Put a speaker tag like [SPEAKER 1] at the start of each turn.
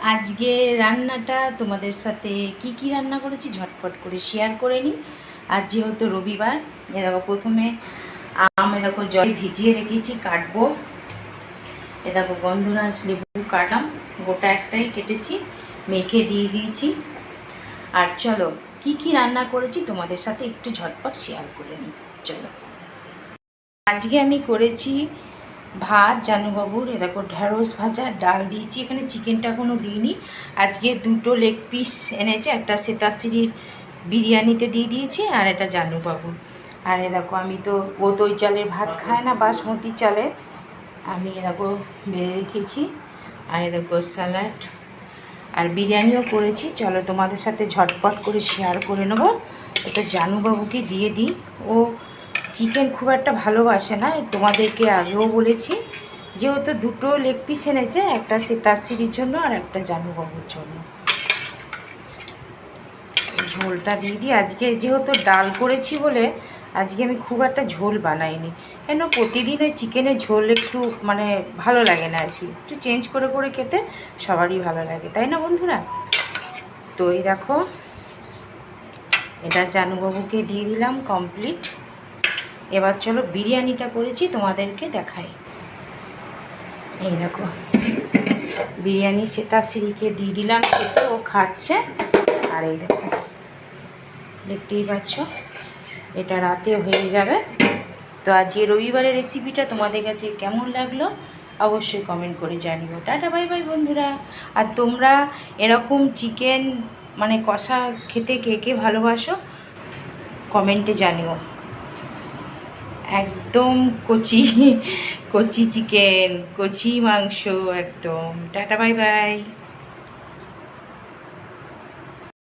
[SPEAKER 1] আজকে রান্নাটা তোমাদের সাথে কি রান্না করেছি ঝটপট করে শেয়ার করে নিই। আর যেহেতু রবিবার, এ দেখো প্রথমে দেখো জলে ভিজিয়ে রেখেছি, কাটবো। এ দেখো গন্ধরাজ লেবু কাটলাম, গোটা একটাই কেটেছি, মেখে দিয়ে দিয়েছি। আর চলো কি রান্না করেছি তোমাদের সাথে একটু ঝটপট শেয়ার করে নিই। চলো, আজকে আমি করেছি ভাত জানুবাবুর, এ দেখো ঢ্যাঁড়স ভাজা, ডাল দিয়েছি, এখানে চিকেনটা এখনও দিইনি। আজকে দুটো লেগ পিস এনেছে, একটা সেতাশ্রীর বিরিয়ানিতে দিয়ে দিয়েছি আর এটা জানুবাবুর। আর এ দেখো আমি তো ওই চালের ভাত খায় না, বাসমতি চালের, আমি এ দেখো বেড়ে রেখেছি। আর এ দেখো স্যালাড আর বিরিয়ানিও করেছি। চলো তোমাদের সাথে ঝটপট করে শেয়ার করে নেবো। এটা জানুবাবুকে দিয়ে দিই, ও চিকেন খুব একটা ভালোবাসে না, তোমাদেরকে আগেও বলেছি। যেহেতু দুটো লেগ পিস এনেছে, একটা সেতাশ্রীর জন্য আর একটা জানুবাবুর জন্য। ঝোলটা দিয়ে দিই। আজকে যেহেতু ডাল করেছি বলে আজকে আমি খুব একটা ঝোল বানাইনি, কেন প্রতিদিন ওই চিকেনের ঝোল একটু মানে ভালো লাগে না আর কি, একটু চেঞ্জ করে করে খেতে সবারই ভালো লাগে, তাই না বন্ধুরা? তো এই দেখো এটা জানুবাবুকে দিয়ে দিলাম, কমপ্লিট। এবার চলো বিরিয়ানিটা করেছি তোমাদেরকে দেখাই। এই দেখো বিরিয়ানি সেতাশ্রীকে দিয়ে দিলাম খেতে, ও খাচ্ছে। আর এই দেখো দেখতেই পাচ্ছ, এটা রাতে হয়ে যাবে। তো আজকে রবিবারের রেসিপিটা তোমাদের কাছে কেমন লাগলো অবশ্যই কমেন্ট করে জানিও। টাটা বাই বাই বন্ধুরা। আর তোমরা এরকম চিকেন মানে কষা খেতে কে ভালোবাসো কমেন্টে জানিও। একদম কচি কচি চিকেন, কচি মাংস একদম। Tata bye bye.